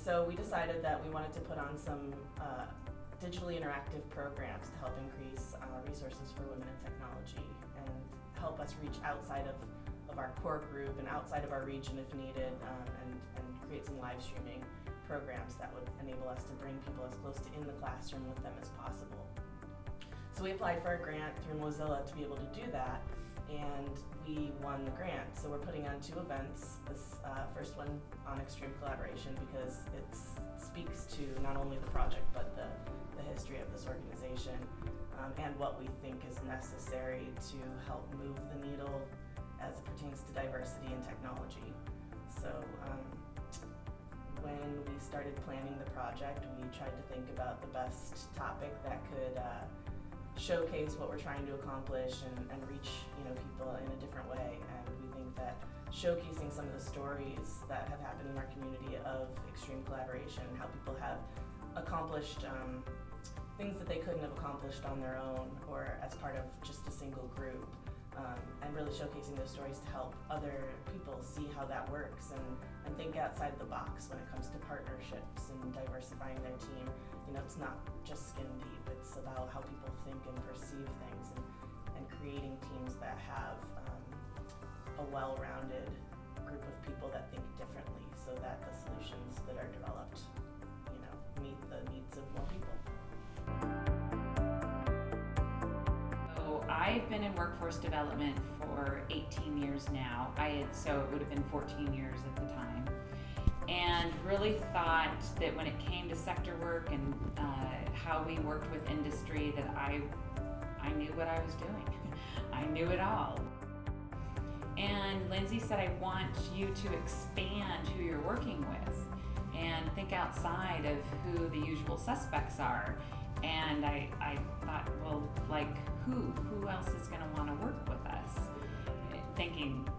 so we decided that we wanted to put on some digitally interactive programs to help increase resources for women in technology and help us reach outside of our core group and outside of our region if needed, and create some live streaming programs that would enable us to bring people as close to in the classroom with them as possible. So we applied for a grant through Mozilla to be able to do that, and we won the grant. So we're putting on 2 events. This first one on extreme collaboration, because it speaks to not only the project but the history of this organization, and what we think is necessary to help move the needle as it pertains to diversity in technology. So when we started planning the project, we tried to think about the best topic that could showcase what we're trying to accomplish and reach people in a different way. And we think that showcasing some of the stories that have happened in our community of extreme collaboration, how people have accomplished things that they couldn't have accomplished on their own or as part of just a single group, and really showcasing those stories to help other people see how that works and think outside the box when it comes to partnerships and diversifying their team. It's not just skin deep, it's about how people think and perceive things, and creating teams that have a well-rounded group of people that think differently so that the solutions that are developed meet the needs of more people. So I've been in workforce development for 18 years now. So it would have been 14 years at the time. And really thought that when it came to sector work and how we worked with industry, that I knew what I was doing. I knew it all. And Lindsay said, I want you to expand who you're working with and think outside of who the usual suspects are. And I thought, well, like who else is going to want to work with us? Thinking,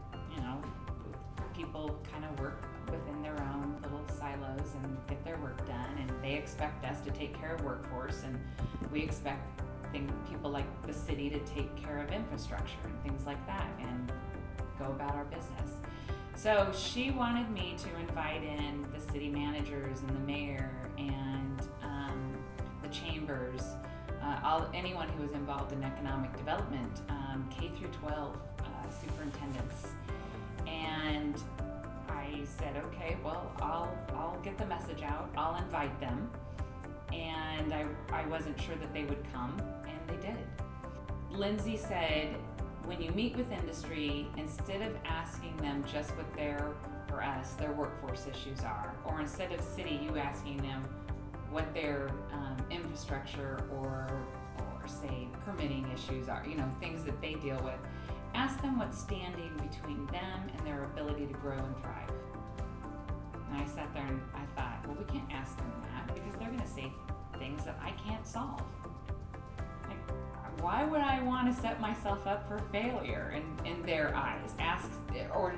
people kind of work within their own little silos and get their work done, and they expect us to take care of workforce, and we expect people like the city to take care of infrastructure and things like that and go about our business. So she wanted me to invite in the city managers and the mayor and the chambers, anyone who was involved in economic development, K through 12 superintendents. And I said, okay, well, I'll get the message out, I'll invite them. And I wasn't sure that they would come, and they did. Lindsay said, when you meet with industry, instead of asking them just what their workforce issues are, or instead of city, you asking them what their infrastructure or say permitting issues are, things that they deal with, ask them what's standing between them and their ability to grow and thrive. And I sat there and I thought, well, we can't ask them that because they're going to say things that I can't solve. Like, why would I want to set myself up for failure in their eyes? Ask or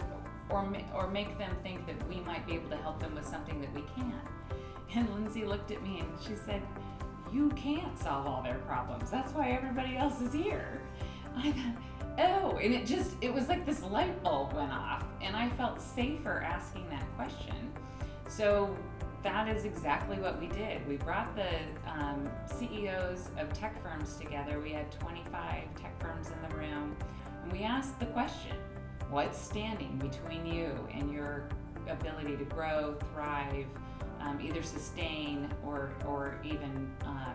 make them think that we might be able to help them with something that we can't. And Lindsay looked at me and she said, you can't solve all their problems. That's why everybody else is here. I thought, oh, and it was like this light bulb went off, and I felt safer asking that question. So that is exactly what we did. We brought the CEOs of tech firms together. We had 25 tech firms in the room, and we asked the question, what's standing between you and your ability to grow, thrive, either sustain or even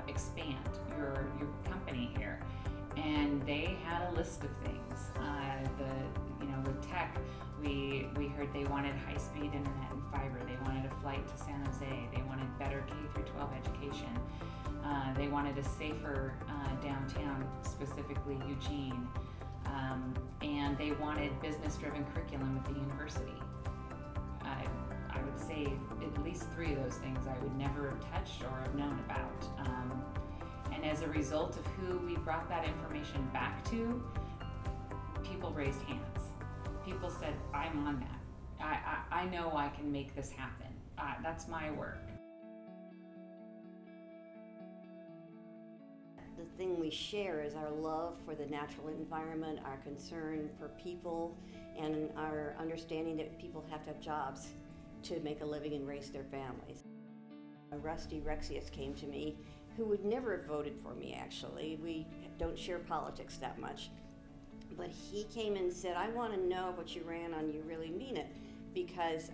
expand your company here? And they had a list of things. With tech, we heard they wanted high-speed internet and fiber. They wanted a flight to San Jose. They wanted better K through 12 education. They wanted a safer downtown, specifically Eugene. And they wanted business-driven curriculum at the university. I would say at least 3 of those things I would never have touched or have known about. And as a result of who we brought that information back to, people raised hands. People said, I'm on that. I know I can make this happen. That's my work. The thing we share is our love for the natural environment, our concern for people, and our understanding that people have to have jobs to make a living and raise their families. Rusty Rexius came to me, who would never have voted for me, actually. We don't share politics that much. But he came and said, I want to know if what you ran on, you really mean it. Because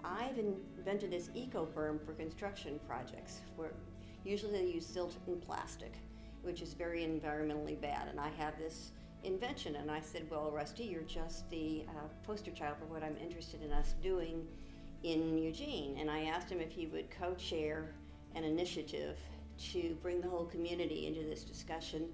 I've invented this eco-berm for construction projects, where usually they use silt and plastic, which is very environmentally bad. And I have this invention. And I said, well, Rusty, you're just the poster child for what I'm interested in us doing in Eugene. And I asked him if he would co-chair an initiative to bring the whole community into this discussion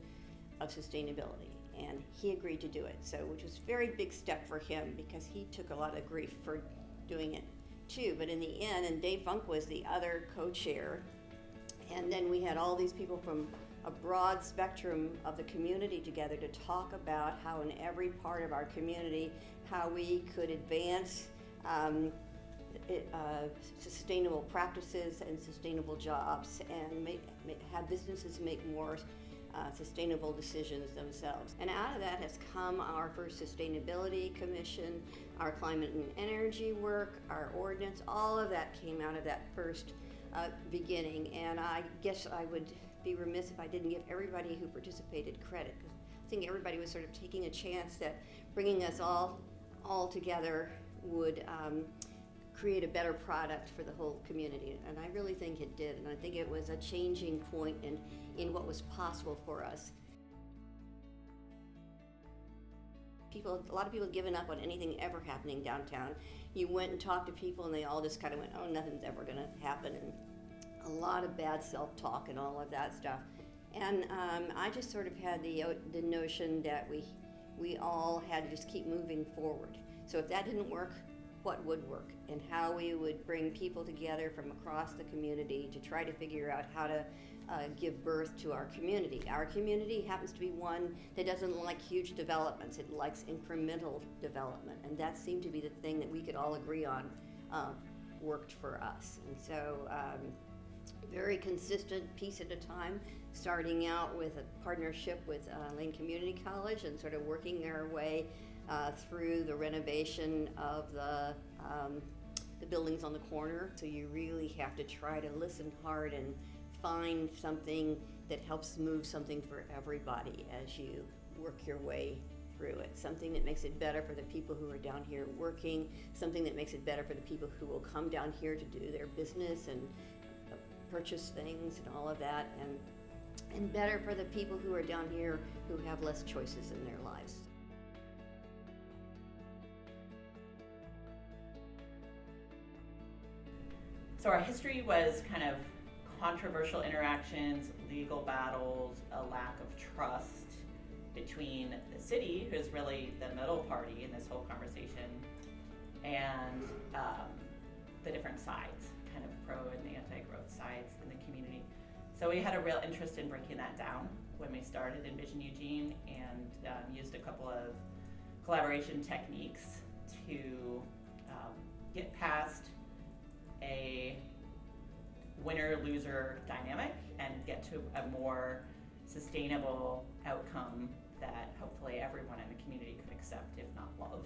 of sustainability. And he agreed to do it, so which was a very big step for him because he took a lot of grief for doing it too. But in the end, and Dave Funk was the other co-chair, and then we had all these people from a broad spectrum of the community together to talk about how in every part of our community, how we could advance sustainable practices and sustainable jobs and have businesses make more sustainable decisions themselves. And out of that has come our first sustainability commission, our climate and energy work, our ordinance, all of that came out of that first beginning. And I guess I would be remiss if I didn't give everybody who participated credit. I think everybody was sort of taking a chance that bringing us all together would create a better product for the whole community, and I really think it did, and I think it was a changing point in what was possible for us. A lot of people had given up on anything ever happening downtown. You went and talked to people and they all just kind of went, oh, nothing's ever gonna happen, and a lot of bad self-talk and all of that stuff. And I just sort of had the notion that we all had to just keep moving forward. So if that didn't work, what would work, and how we would bring people together from across the community to try to figure out how to give birth to our community. Our community happens to be one that doesn't like huge developments. It likes incremental development, and that seemed to be the thing that we could all agree on worked for us. And so very consistent piece at a time, starting out with a partnership with Lane Community College and sort of working our way through the renovation of the buildings on the corner. So you really have to try to listen hard and find something that helps move something for everybody as you work your way through it. Something that makes it better for the people who are down here working, something that makes it better for the people who will come down here to do their business and purchase things and all of that, and better for the people who are down here who have less choices in their lives. So our history was kind of controversial interactions, legal battles, a lack of trust between the city, who's really the middle party in this whole conversation, and the different sides, kind of pro and anti-growth sides in the community. So we had a real interest in breaking that down when we started Envision Eugene, and used a couple of collaboration techniques to get past a winner-loser dynamic and get to a more sustainable outcome that hopefully everyone in the community could accept, if not love.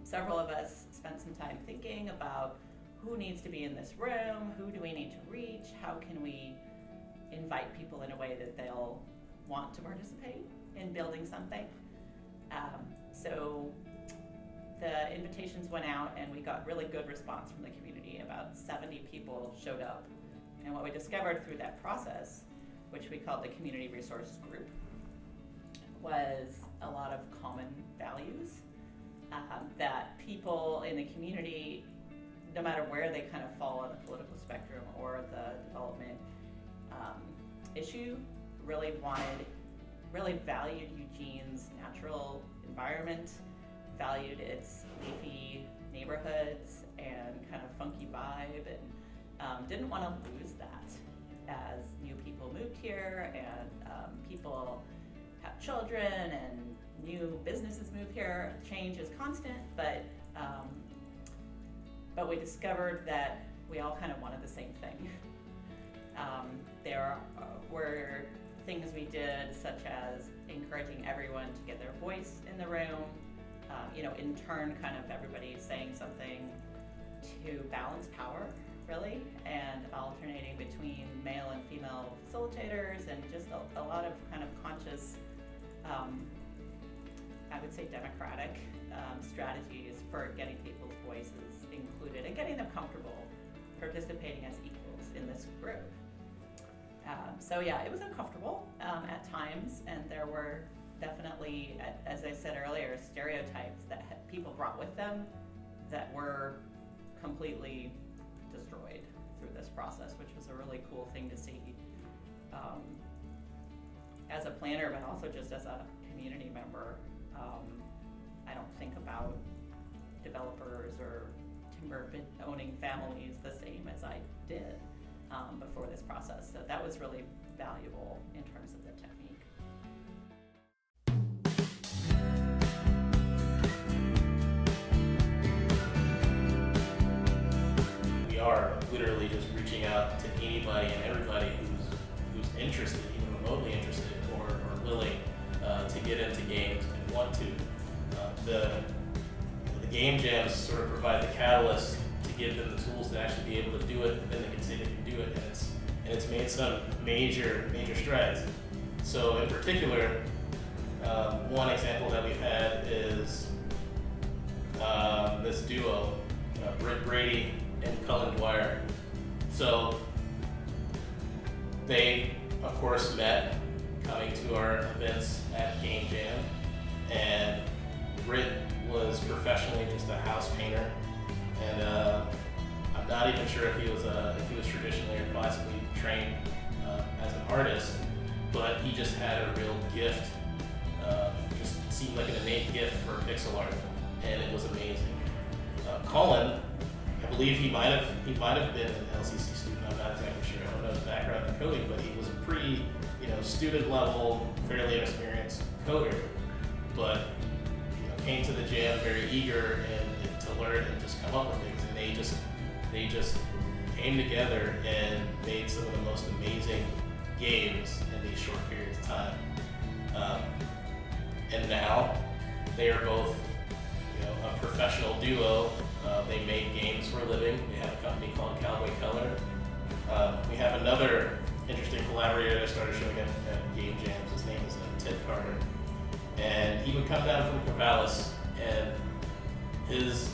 Several of us spent some time thinking about who needs to be in this room, who do we need to reach, how can we invite people in a way that they'll want to participate in building something. So the invitations went out and we got really good response from the community. About 70 people showed up. And what we discovered through that process, which we called the Community Resource Group, was a lot of common values that people in the community, no matter where they kind of fall on the political spectrum or the development issue, really valued Eugene's natural environment, valued its leafy neighborhoods and kind of funky vibe, and didn't want to lose that as new people moved here and people have children and new businesses move here. Change is constant, but we discovered that we all kind of wanted the same thing. There were things we did, such as encouraging everyone to get their voice in the room, in turn kind of everybody saying something to balance power really, and alternating between male and female facilitators, and just a lot of kind of conscious, I would say democratic strategies for getting people's voices included and getting them comfortable participating as equals in this group. So yeah, it was uncomfortable at times, and there were definitely, as I said earlier, stereotypes that people brought with them that were completely destroyed through this process, which was a really cool thing to see as a planner, but also just as a community member. I don't think about developers or timber owning families the same as I did before this process. So that was really valuable in terms of the technique. We are literally just reaching out to anybody and everybody who's interested, even remotely interested, or willing to get into games and want to. The game jams sort of provide the catalyst to give them the tools to actually be able to do it, and then they can say they can do it, and it's made some major strides. So in particular, one example that we've had is this duo, Britt Brady and Cullen Dwyer. So they, of course, met coming to our events at Game Jam, and Britt was professionally just a house painter, and I'm not even sure if he was traditionally or classically trained as an artist, but he just had a real gift. Just seemed like an innate gift for pixel art, and it was amazing. Colin, I believe he might have been an LCC student. I'm not exactly sure. I don't know his background in coding, but he was a pretty, student level, fairly inexperienced coder, but came to the jam very eager and to learn and just come up with things. And they just came together and made some of the most amazing games in these short periods of time. And now they are both, a professional duo. They make games for a living. They have a company called Cowboy Color. We have another interesting collaborator that started showing up at Game Jams. His name is Ted Carter. And he would come down from Corvallis, and his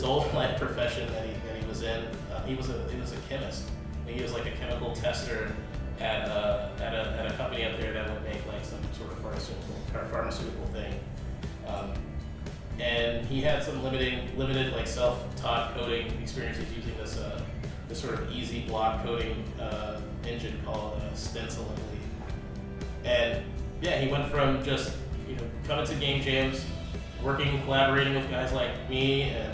old life profession that he was in, he was a chemist. He was like a chemical tester at a company up there that would make like some sort of pharmaceutical thing. And he had some limited like self-taught coding experiences using this sort of easy block coding engine called Stencil, I believe. And yeah, he went from just coming to game jams, collaborating with guys like me and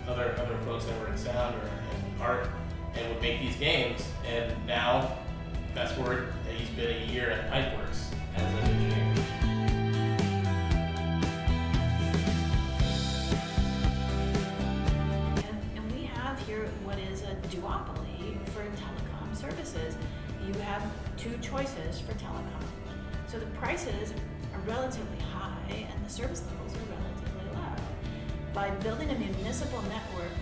other folks that were in sound or in art, and would make these games. And now, fast forward, he's been a year at Pipeworks as an engineer. And we have here what is a duopoly for telecom services. You have two choices for telecom. So the prices are relatively high and the service levels are relatively low. By building a municipal network,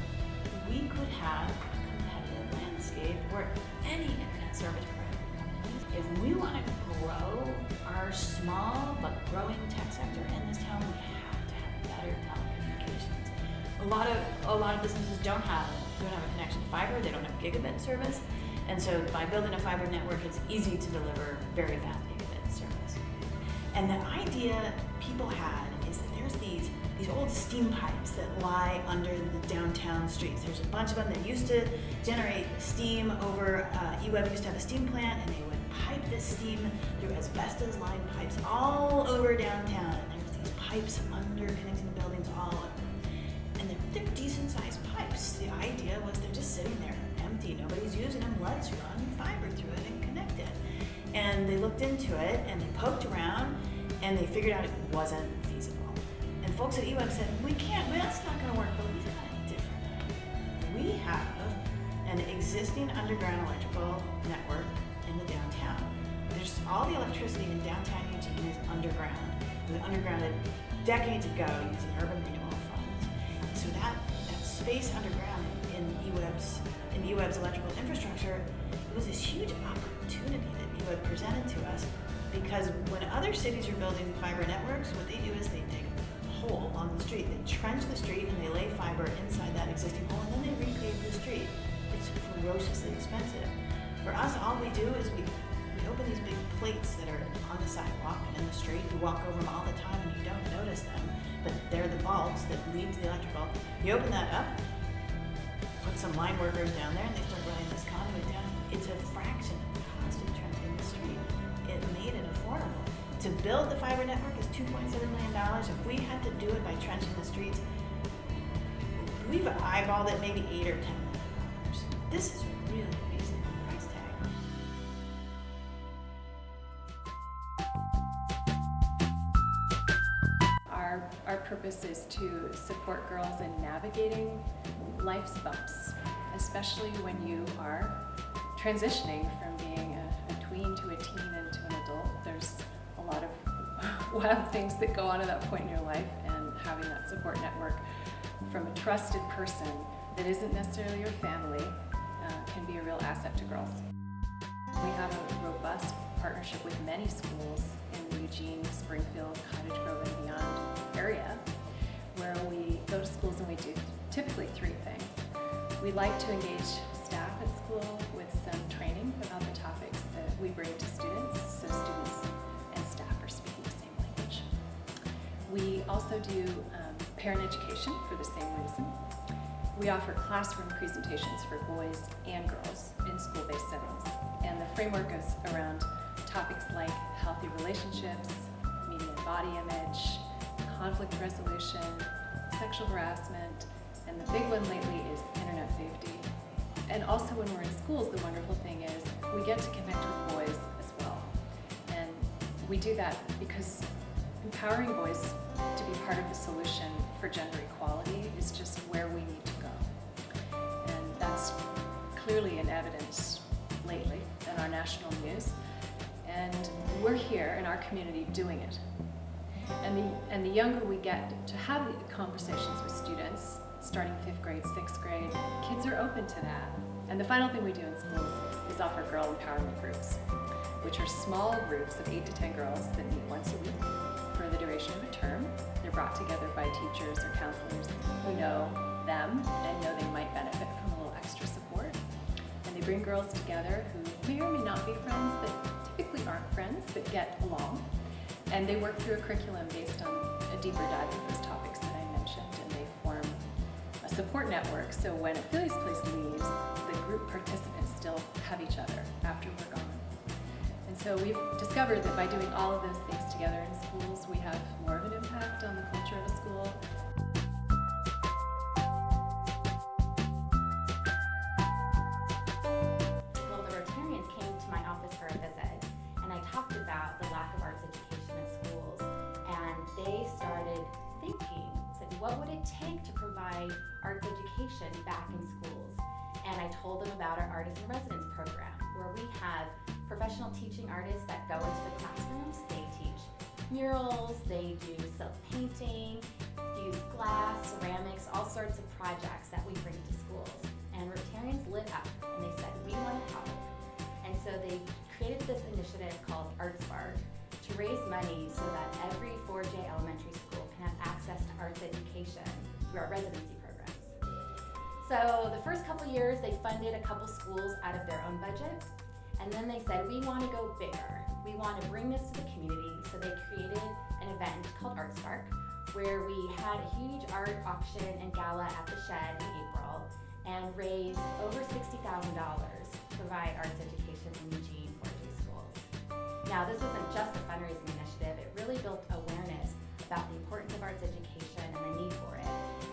we could have a competitive landscape where any internet service provider, if we want to grow our small but growing tech sector in this town, we have to have better telecommunications. A lot of businesses don't have a connection to fiber, they don't have gigabit service, and so by building a fiber network, it's easy to deliver very fast gigabit service. And the idea people had is that there's these old steam pipes that lie under the downtown streets. There's a bunch of them that used to generate steam over, eWeb used to have a steam plant, and they would pipe this steam through asbestos lined pipes all over downtown. And there's these pipes under connecting buildings all over. And they're decent sized pipes. The idea was they're just sitting there empty, nobody's using them, let's run fiber through it and connect it. And they looked into it and they poked around and they figured out it wasn't feasible. And folks at eWeb said, that's not gonna work, but we've got a different idea. We have an existing underground electrical network in the downtown. There's all the electricity in downtown Eugene is underground. It was undergrounded decades ago using urban renewal funds. So that space underground in UWeb's electrical infrastructure, it was this huge opportunity that UWeb presented to us, because when other cities are building fiber networks, what they do is they dig a hole along the street, they trench the street, and they lay fiber inside that existing hole, and then they repave the street. It's ferociously expensive. For us, all we do is we open these big plates that are on the sidewalk and in the street. You walk over them all the time and you don't notice them, but they're the vaults that lead to the electrical. You open that up, put some line workers down there, and they start running this conduit down. It's a fraction of the cost of trenching the street. It made it affordable. To build the fiber network is $2.7 million. If we had to do it by trenching the streets, we've eyeballed it maybe $8 or $10 million. This is really reasonable price tag. Our purpose is to support girls in navigating life's bumps, especially when you are transitioning from being a tween to a teen and to an adult. There's a lot of wild things that go on at that point in your life, and having that support network from a trusted person that isn't necessarily your family can be a real asset to girls. We have a robust partnership with many schools in the Eugene, Springfield, Cottage Grove, and beyond area, where we go to schools and we do typically three things. We like to engage staff at school with some training about the topics that we bring to students, so students and staff are speaking the same language. We also do parent education for the same reason. We offer classroom presentations for boys and girls in school-based settings, and the framework is around topics like healthy relationships, media and body image, conflict resolution, sexual harassment, and the big one lately is internet safety. And also when we're in schools, the wonderful thing is we get to connect with boys as well. And we do that because empowering boys to be part of the solution for gender equality is just where we need to go. And that's clearly in evidence lately in our national news. And we're here in our community doing it. And the younger we get to have the conversations with students, starting 5th grade, 6th grade, kids are open to that. And the final thing we do in schools is offer girl empowerment groups, which are small groups of 8 to 10 girls that meet once a week for the duration of a term. They're brought together by teachers or counselors who know them and know they might benefit from a little extra support. And they bring girls together who may or may not be friends, but typically aren't friends, but get along. And they work through a curriculum based on a deeper dive into those topics that I mentioned, and they form a support network. So when Ophelia's Place leaves, the group participants still have each other after we're gone. And so we've discovered that by doing all of those things together in schools, we have more of an impact on the culture of a school. Well, the Rotarians came to my office for a visit, and I talked about the lack of arts education in schools, and they started thinking, said, what would it take to provide arts education back in schools? And I told them about our Artist in Residence program, where we have professional teaching artists that go into the classrooms. They teach murals, they do silk painting, use glass, ceramics, all sorts of projects that we bring to schools. And Rotarians lit up, and they said, we want to help. And so they created this initiative called ArtSpark to raise money so that every 4J elementary school can have access to arts education through our residency programs. So the first couple years, they funded a couple schools out of their own budget. And then they said, we want to go bigger. We want to bring this to the community. So they created an event called ArtSpark, where we had a huge art auction and gala at the Shed in April and raised over $60,000 to provide arts education in Eugene 4J schools. Now, this isn't just a fundraising initiative. It really built awareness about the importance of arts education and the need for it.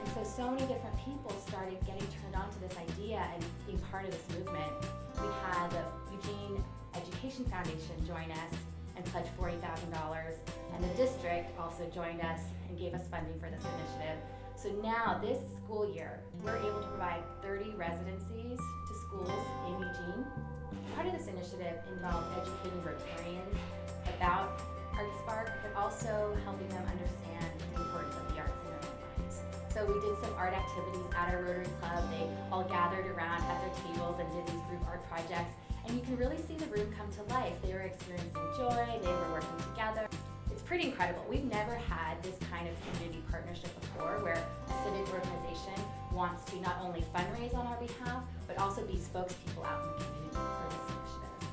And so many different people started getting turned on to this idea and being part of this movement. We had the Eugene Education Foundation join us and pledge $40,000, and the district also joined us and gave us funding for this initiative. So now, this school year, we're able to provide 30 residencies to schools in Eugene. Part of this initiative involved educating Rotarians about ArtSpark, but also helping them understand the importance of the arts in their own lives. So So we did some art activities at our Rotary Club. They all gathered around at their tables and did these group art projects. And you can really see the room come to life. They were experiencing joy, they were working together. It's pretty incredible. We've never had this kind of community partnership before where a civic organization wants to not only fundraise on our behalf, but also be spokespeople out in the community for this initiative.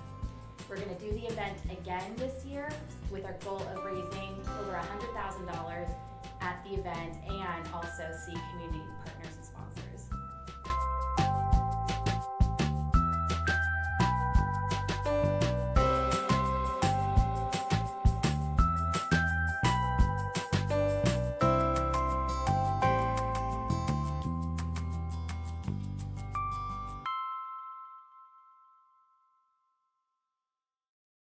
We're going to do the event again this year with our goal of raising over $100,000 at the event and also see community